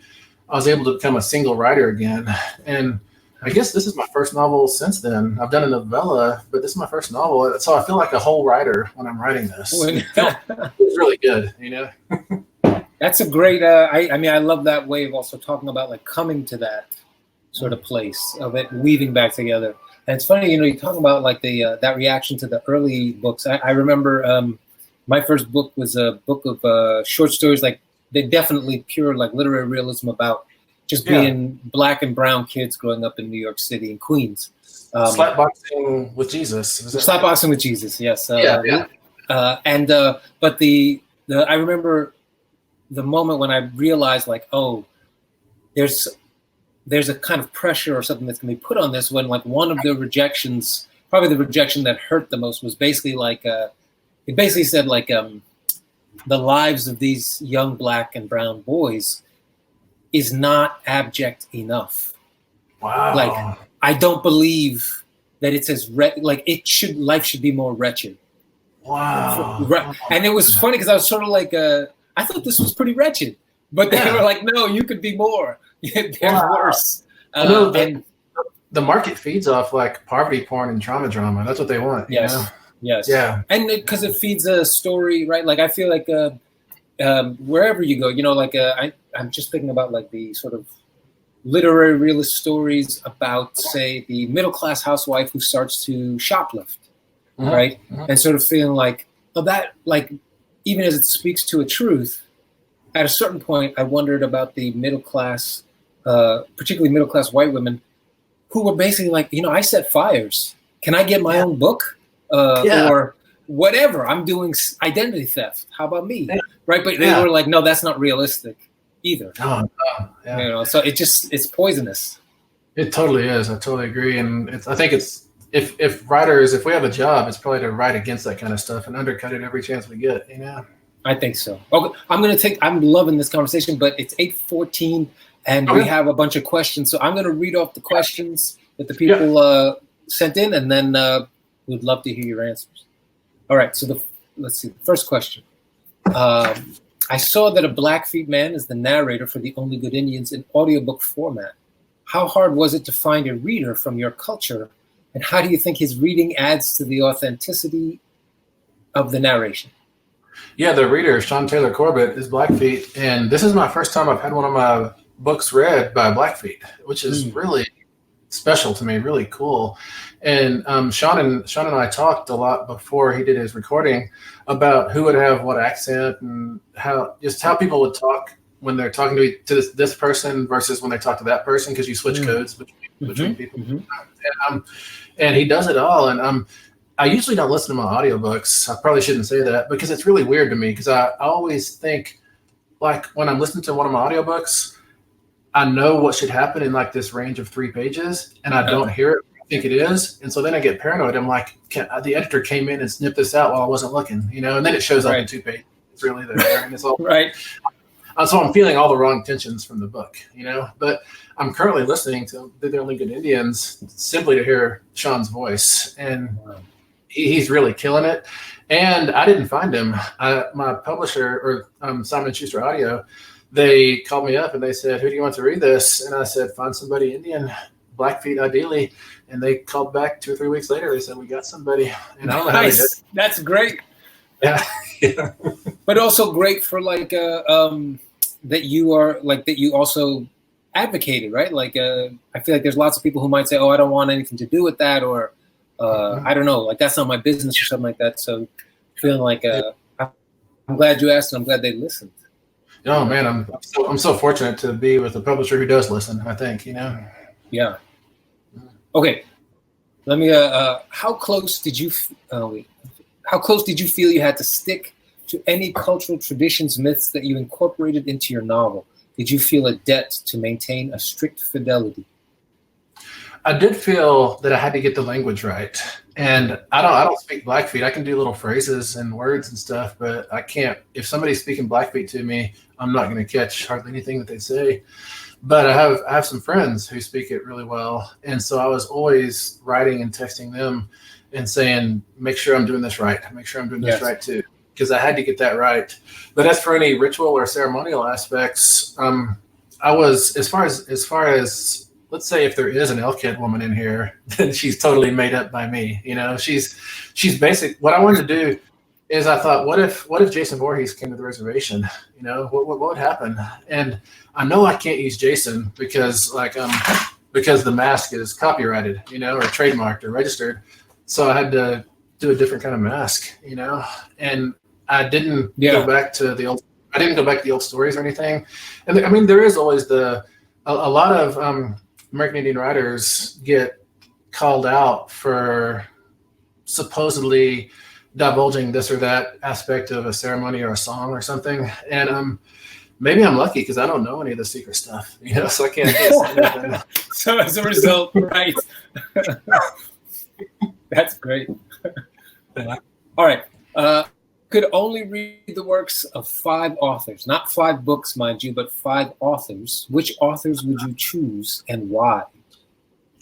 I was able to become a single writer again. And I guess this is my first novel since then. I've done a novella, but this is my first novel. So I feel like a whole writer when I'm writing this. It was really good, you know? That's a great, I mean, I love that way of also talking about like coming to that sort of place of it weaving back together. And it's funny, you know, you talk about like the that reaction to the early books. I remember my first book was a book of short stories, like they're definitely pure like literary realism about just being Black and brown kids growing up in New York City and Queens. Slapboxing with Jesus. Slapboxing with Jesus, yes. But I remember the moment when I realized like, oh, there's a kind of pressure or something that's going to be put on this, when like one of the rejections, probably the rejection that hurt the most, was basically like, it basically said like, the lives of these young black and brown boys is not abject enough. Wow. Like, I don't believe that it's as life should be more wretched. Wow. And it was funny because I was sort of like, I thought this was pretty wretched, but they were like, no, you could be more. There's worse. And the market feeds off like poverty porn and trauma drama. That's what they want. Yes. You know? Yes. Yeah. And because it feeds a story, right? Like I feel like wherever you go, you know, like I'm just thinking about like the sort of literary realist stories about, say, the middle-class housewife who starts to shoplift, right? And sort of feeling like, oh, that, like, even as it speaks to a truth, at a certain point, I wondered about the middle-class, particularly middle-class white women, who were basically like, you know, I set fires. Can I get my own book? Or whatever. I'm doing identity theft. How about me? Right? But they were like, no, that's not realistic either. You know, so it's poisonous. It totally is. I totally agree. And I think it's, if writers, if we have a job, it's probably to write against that kind of stuff and undercut it every chance we get, you know? I think so. Okay, I'm loving this conversation, but it's 8:14 and we have a bunch of questions. So I'm going to read off the questions that the people sent in, and then we'd love to hear your answers. All right. So let's see. The first question. I saw that a Blackfeet man is the narrator for The Only Good Indians in audiobook format. How hard was it to find a reader from your culture, and how do you think his reading adds to the authenticity of the narration? Yeah, the reader, Sean Taylor Corbett, is Blackfeet, and this is my first time I've had one of my books read by Blackfeet, which is really special to me, really cool. And Sean and I talked a lot before he did his recording about who would have what accent and how people would talk when they're talking to this person versus when they talk to that person, because you switch codes between people. And he does it all. And I usually don't listen to my audiobooks. I probably shouldn't say that, because it's really weird to me, because I always think, like, when I'm listening to one of my audiobooks, I know what should happen in like this range of 3 pages, and I don't hear it. I think it is. And so then I get paranoid. I'm like, the editor came in and snipped this out while I wasn't looking, you know, and then it shows up in 2 pages. It's really there. And it's all right. So I'm feeling all the wrong tensions from the book, you know, but I'm currently listening to The Only Good Indians simply to hear Sean's voice, and he's really killing it. And I didn't find him. My publisher, or Simon & Schuster Audio, they called me up and they said, who do you want to read this? And I said, find somebody Indian, Blackfeet ideally. And they called back 2 or 3 weeks later. They said, we got somebody. And I don't know how they did. That's great. Yeah. But also great for like that you also advocated, right? Like I feel like there's lots of people who might say, oh, I don't want anything to do with that, or I don't know, like that's not my business or something like that. So feeling like I'm glad you asked, and I'm glad they listened. Oh man, I'm so fortunate to be with a publisher who does listen, I think, you know. Yeah. Okay. Let me how close did you feel you had to stick to any cultural traditions, myths that you incorporated into your novel? Did you feel a debt to maintain a strict fidelity? I did feel that I had to get the language right. And I don't speak Blackfeet. I can do little phrases and words and stuff, but I can't. If somebody's speaking Blackfeet to me, I'm not going to catch hardly anything that they say. But I have some friends who speak it really well. And so I was always writing and texting them and saying, make sure I'm doing this right. Make sure I'm doing this right too. Because I had to get that right. But as for any ritual or ceremonial aspects, I was, as far as let's say if there is an Elkhead woman in here, then she's totally made up by me. You know, she's basic. What I wanted to do is I thought, what if Jason Voorhees came to the reservation? You know, what would happen? And I know I can't use Jason because the mask is copyrighted, you know, or trademarked or registered. So I had to do a different kind of mask, you know, and I didn't go back to the old. I didn't go back to the old stories or anything. And I mean, there is always a lot of American Indian writers get called out for supposedly divulging this or that aspect of a ceremony or a song or something. And maybe I'm lucky because I don't know any of the secret stuff, so I can't say anything. So as a result, right. That's great. All right. Could only read the works of 5 authors, not 5 books, mind you, but 5 authors. Which authors would you choose and why?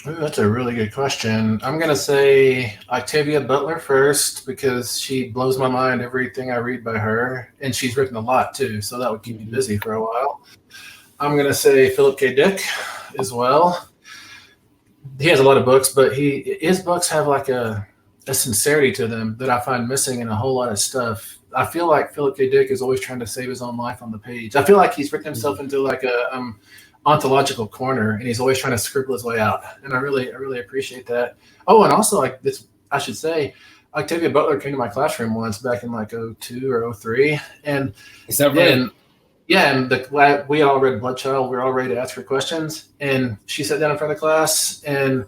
Ooh, that's a really good question. I'm going to say Octavia Butler first because she blows my mind everything I read by her. And she's written a lot too, so that would keep me busy for a while. I'm going to say Philip K. Dick as well. He has a lot of books, but his books have like a sincerity to them that I find missing in a whole lot of stuff. I feel like Philip K. Dick is always trying to save his own life on the page. I feel like he's written himself into like a ontological corner, and he's always trying to scribble his way out. And I really appreciate that. Oh, and also like this, I should say, Octavia Butler came to my classroom once back in like 02 or 03. And is that right? And we all read Bloodchild. We were all ready to ask her questions. And she sat down in front of the class, and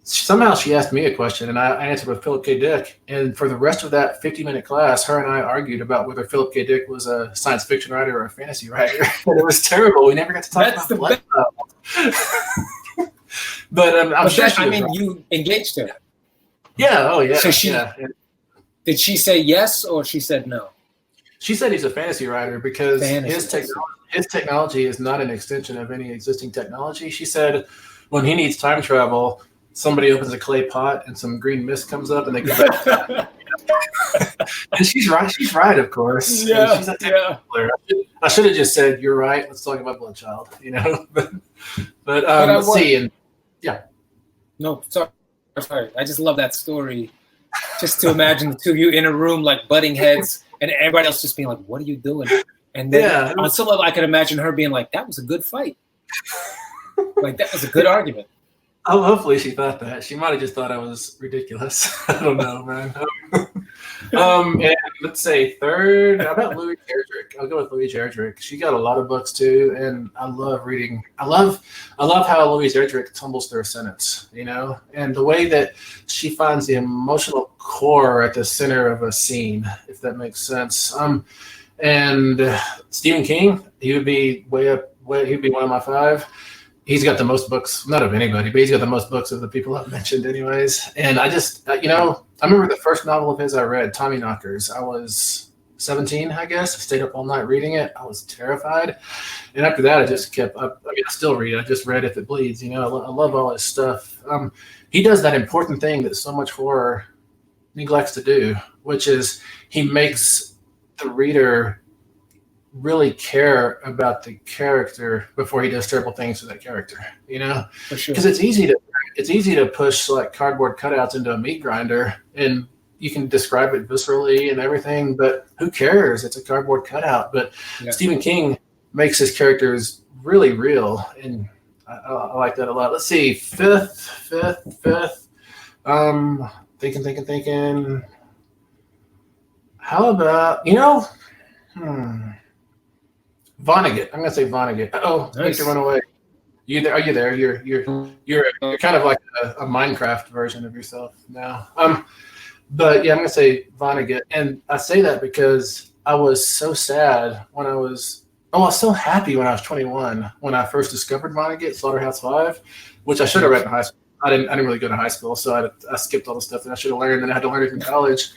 somehow she asked me a question, and I answered with Philip K. Dick. And for the rest of that 50-minute class, her and I argued about whether Philip K. Dick was a science fiction writer or a fantasy writer. And it was terrible. We never got to talk about Bloodchild. But I'm sure you engaged her. Yeah. Oh, yeah. So did she say yes or she said no? She said he's a fantasy writer because his technology is not an extension of any existing technology. She said when he needs time travel, somebody opens a clay pot and some green mist comes up and they go back. And she's right. She's right, of course. Yeah. She's a technical player. I should have just said, "You're right. Let's talk about Bloodchild." But let's see. And yeah. No, sorry. I just love that story. Just to imagine the two of you in a room like butting heads, and everybody else just being like, "What are you doing?" And then on some level, I could imagine her being like, "That was a good fight. Like that was a good argument." Oh, hopefully she thought that. She might have just thought I was ridiculous. I don't know, man. And let's say third. How about Louise Erdrich? I'll go with Louise Erdrich. She got a lot of books too, and I love reading. I love how Louise Erdrich tumbles through a sentence, and the way that she finds the emotional core at the center of a scene, if that makes sense. And Stephen King, he would be he'd be one of my 5. He's got the most books, not of anybody, but he's got the most books of the people I've mentioned anyways. And I just, I remember the first novel of his I read, Tommy Knockers. I was 17, I guess. I stayed up all night reading it. I was terrified. And after that, I just kept up. I still read. I just read If It Bleeds. I love all his stuff. He does that important thing that so much horror neglects to do, which is he makes the reader really care about the character before he does terrible things to that character, For sure. Because it's easy to push like cardboard cutouts into a meat grinder and you can describe it viscerally and everything, but who cares? It's a cardboard cutout. But Stephen King makes his characters really real, and I like that a lot. Let's see, fifth. Thinking. How about Vonnegut. I'm gonna say Vonnegut. Oh, nice. Victor went away. Are you there? You're kind of like a Minecraft version of yourself now. But yeah, I'm gonna say Vonnegut, and I say that because I was so sad when I was so happy when I was 21 when I first discovered Vonnegut, Slaughterhouse-Five, which I should have read in high school. I didn't really go to high school, so I skipped all the stuff that I should have learned, and I had to learn it in college.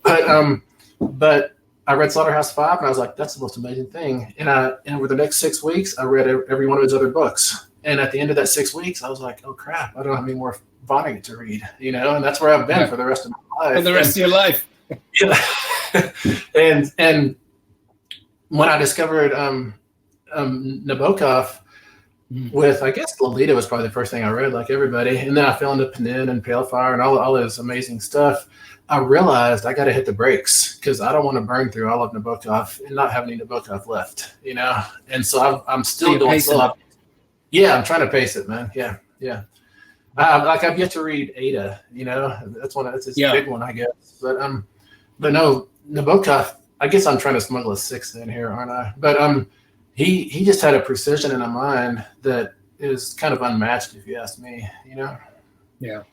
But I read Slaughterhouse-Five, and I was like, that's the most amazing thing. And over the next 6 weeks, I read every one of his other books. And at the end of that 6 weeks, I was like, oh, crap, I don't have any more Vonnegut to read, and that's where I've been for the rest of my life. For the rest of your life. And when I discovered Nabokov with, I guess, Lolita was probably the first thing I read, like everybody. And then I fell into Penin and Pale Fire and all this amazing stuff. I realized I got to hit the brakes because I don't want to burn through all of Nabokov and not have any Nabokov left, And so I'm still doing slow. Yeah, I'm trying to pace it, man. Yeah. I've yet to read Ada. That's his big one, I guess. But no, Nabokov. I guess I'm trying to smuggle a 6th in here, aren't I? But he just had a precision in a mind that is kind of unmatched, if you ask me. Yeah,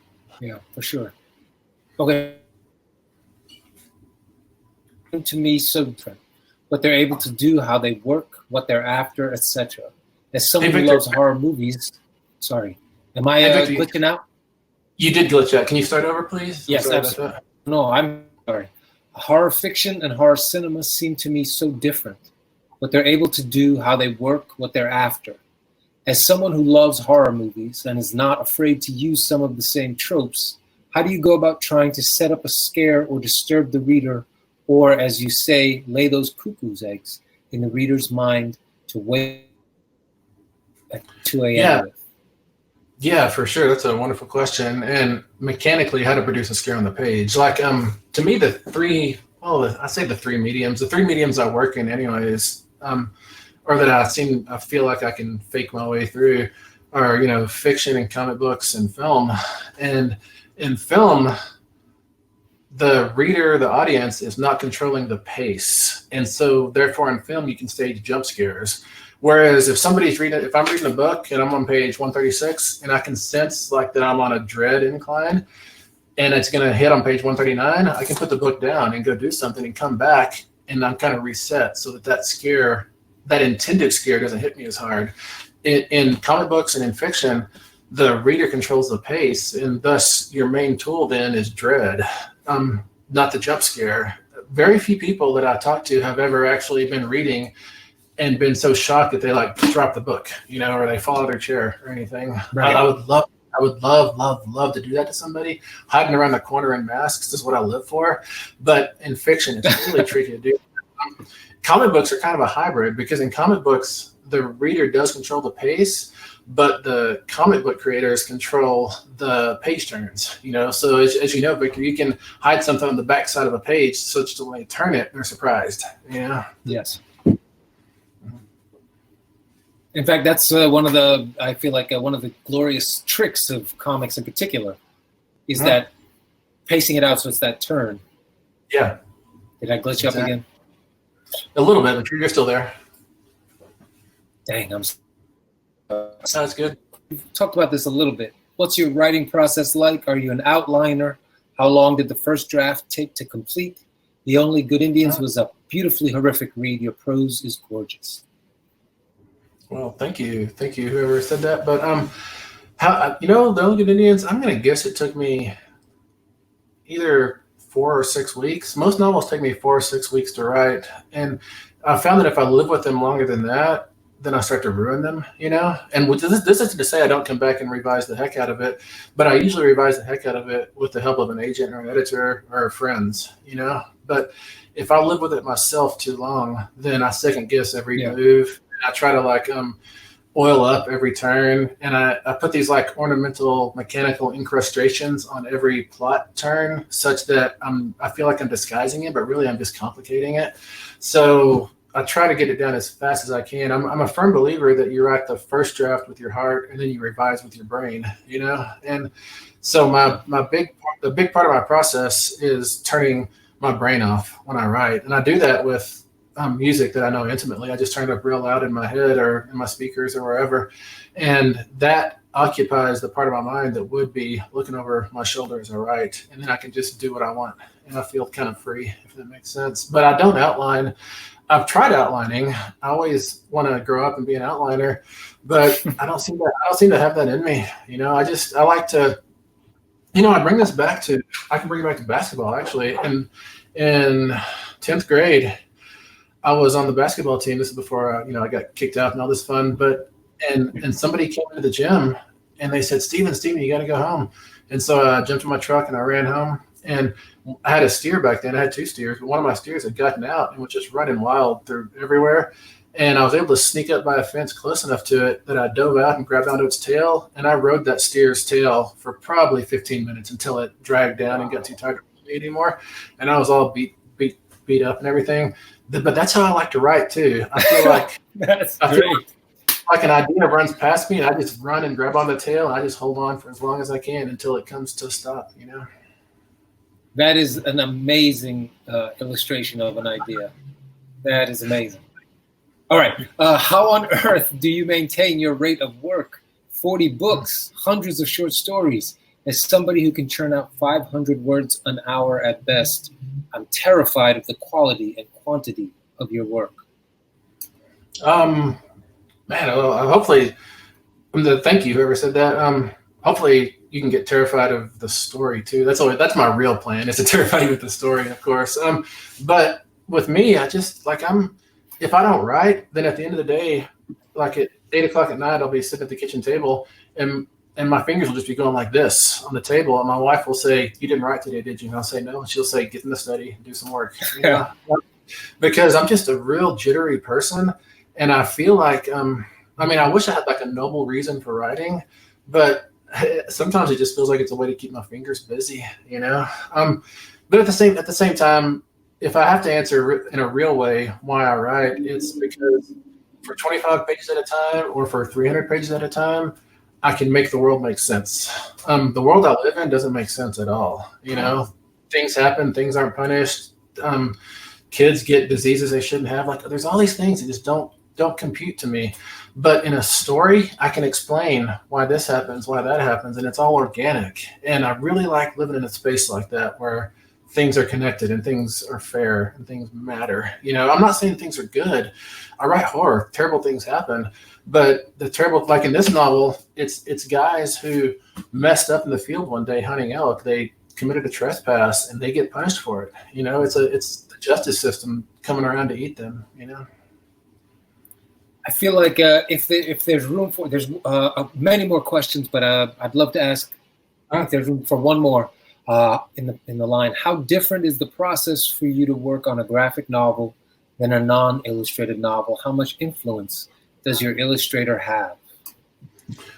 for sure. Okay. to me so different. What they're able to do, how they work, what they're after, etc. As someone who loves horror movies, sorry, am I glitching out? You did glitch out. Can you start over, please? Yes, absolutely. No, I'm sorry. Horror fiction and horror cinema seem to me so different. What they're able to do, how they work, what they're after. As someone who loves horror movies and is not afraid to use some of the same tropes, how do you go about trying to set up a scare or disturb the reader, or, as you say, lay those cuckoo's eggs in the reader's mind to wake at 2 a.m.? Yeah, for sure. That's a wonderful question. And mechanically, how to produce a scare on the page. Like, to me, the three mediums I work in anyways, or that I feel like I can fake my way through are, fiction and comic books and film. And in film, the reader, the audience is not controlling the pace. And so therefore in film, you can stage jump scares. Whereas if I'm reading a book and I'm on page 136 and I can sense like that I'm on a dread incline and it's going to hit on page 139, I can put the book down and go do something and come back and I'm kind of reset so that intended scare doesn't hit me as hard. In comic books and in fiction, the reader controls the pace, and thus your main tool then is dread, not the jump scare. Very few people that I talk to have ever actually been reading and been so shocked that they like drop the book, or they fall out of their chair or anything. Right. I would love to do that to somebody. Hiding around the corner in masks is what I live for. But in fiction, it's really tricky to do. Comic books are kind of a hybrid because in comic books, the reader does control the pace, but the comic book creators control the page turns, So as you know, Victor, you can hide something on the back side of a page such that when they turn it, they're surprised. Yes. In fact, that's one of the glorious tricks of comics in particular is that pacing it out so it's that turn. Yeah. Did I glitch up again? A little bit, but you're still there. Dang, sounds good. We've talked about this a little bit. What's your writing process like? Are you an outliner? How long did the first draft take to complete? The Only Good Indians was a beautifully horrific read. Your prose is gorgeous. Well, thank you, whoever said that. But The Only Good Indians, I'm gonna guess it took me either 4 or 6 weeks. Most novels take me 4 or 6 weeks to write, and I found that if I live with them longer than that, then I start to ruin them, And this isn't to say I don't come back and revise the heck out of it, but I usually revise the heck out of it with the help of an agent or an editor or friends, But if I live with it myself too long, then I second guess every move. I try to oil up every turn, and I put these ornamental mechanical incrustations on every plot turn such that I feel like I'm disguising it, but really I'm just complicating it. So I try to get it done as fast as I can. I'm a firm believer that you write the first draft with your heart and then you revise with your brain, And so the big part of my process is turning my brain off when I write, and I do that with music that I know intimately. I just turn it up real loud in my head or in my speakers or wherever. And that occupies the part of my mind that would be looking over my shoulder as I write. And then I can just do what I want. And I feel kind of free, if that makes sense. But I don't outline. I've tried outlining. I always want to grow up and be an outliner, but I don't seem to have that in me. I like to, I can bring it back to basketball actually. And in 10th grade, I was on the basketball team. This is before, I got kicked out and all this fun. And somebody came into the gym and they said, Steven, you got to go home. And so I jumped in my truck and I ran home. And I had a steer back then. I had 2 steers. But one of my steers had gotten out and was just running wild through everywhere. And I was able to sneak up by a fence close enough to it that I dove out and grabbed onto its tail. And I rode that steer's tail for probably 15 minutes until it dragged down and got too tired to run me anymore. And I was all beat up and everything. But that's how I like to write too. I feel like that's great. Like an idea runs past me and I just run and grab on the tail and I just hold on for as long as I can until it comes to a stop, That is an amazing illustration of an idea. That is amazing. All right. How on earth do you maintain your rate of work? 40 books, hundreds of short stories. As somebody who can churn out 500 words an hour at best, I'm terrified of the quality and quantity of your work? Man, hopefully, thank you, whoever said that. Hopefully you can get terrified of the story too. That's my real plan, is to terrify you with the story, of course. But with me, I just if I don't write, then at the end of the day, like at 8:00 at night, I'll be sitting at the kitchen table and my fingers will just be going like this on the table. And my wife will say, "You didn't write today, did you?" And I'll say, "No." And she'll say, "Get in the study, do some work." You know? Because I'm just a real jittery person. And I feel like, I wish I had like a noble reason for writing, but sometimes it just feels like it's a way to keep my fingers busy, you know? But at the same time, if I have to answer in a real way why I write, it's because for 25 pages at a time or for 300 pages at a time, I can make the world make sense. The world I live in doesn't make sense at all. You know, things happen, things aren't punished. Kids get diseases they shouldn't have. Like, there's all these things that just don't compute to me. But in a story, I can explain why this happens, why that happens, and it's all organic. And I really like living in a space like that where things are connected and things are fair and things matter. You know, I'm not saying things are good. I write horror, terrible things happen. But the terrible, like in this novel, it's guys who messed up in the field one day hunting elk. They committed a trespass and they get punished for it. You know, it's the justice system coming around to eat them, you know. I feel like if there's room for, there's many more questions, but I'd love to ask if there's room for one more in the line. How different is the process for you to work on a graphic novel than a non-illustrated novel? How much influence does your illustrator have?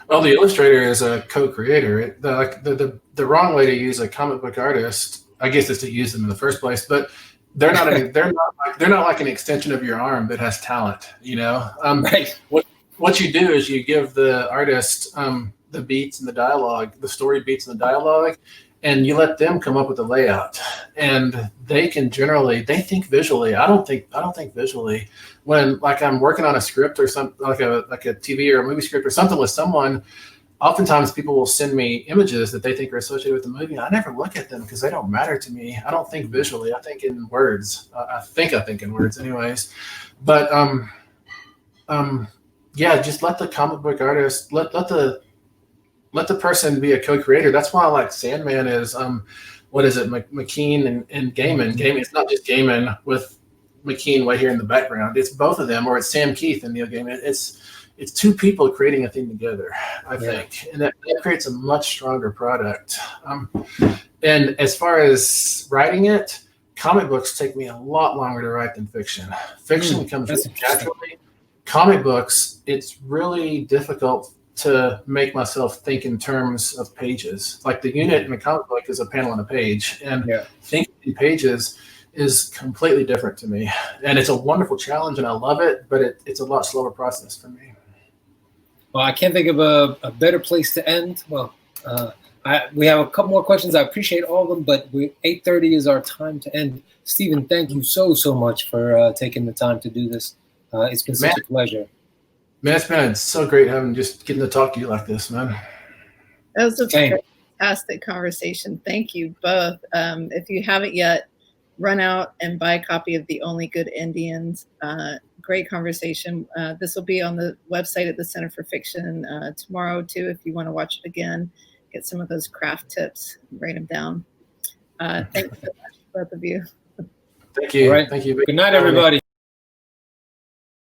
Well, the illustrator is a co-creator. The wrong way to use a comic book artist, I guess, is to use them in the first place, but they're not like an extension of your arm that has talent, you know. Right. What you do is you give the artist the beats and the dialogue, the story beats and the dialogue, and you let them come up with the layout. And they think visually. I don't think visually. When like I'm working on a script or something like a TV or a movie script or something with someone, oftentimes people will send me images that they think are associated with the movie. I never look at them because they don't matter to me. I don't think visually. I think in words. I think in words anyways. But just let the comic book artist, let the person be a co-creator. That's why I like Sandman is what is it, McKean and Gaiman. It's not just Gaiman with McKean right here in the background. It's both of them, or it's Sam Keith and Neil Gaiman. It's two people creating a thing together, I think, and that creates a much stronger product. And as far as writing it, comic books take me a lot longer to write than fiction. Fiction comes really naturally. Comic books, it's really difficult to make myself think in terms of pages. Like the unit in a comic book is a panel on a page, and thinking in pages is completely different to me. And it's a wonderful challenge, and I love it, but it's a lot slower process for me. Well, I can't think of a better place to end. Well, we have a couple more questions. I appreciate all of them, but 8:30 is our time to end. Stephen, thank you so much for taking the time to do this. It's been such a pleasure. Man, it's been so great getting to talk to you like this, man. That was a fantastic conversation. Thank you both. If you haven't yet, run out and buy a copy of The Only Good Indians. Great conversation. This will be on the website at the Center for Fiction tomorrow too, if you want to watch it again, get some of those craft tips, write them down. Thanks so much, both of you. Thank you. All right. Thank you. Good night, everybody.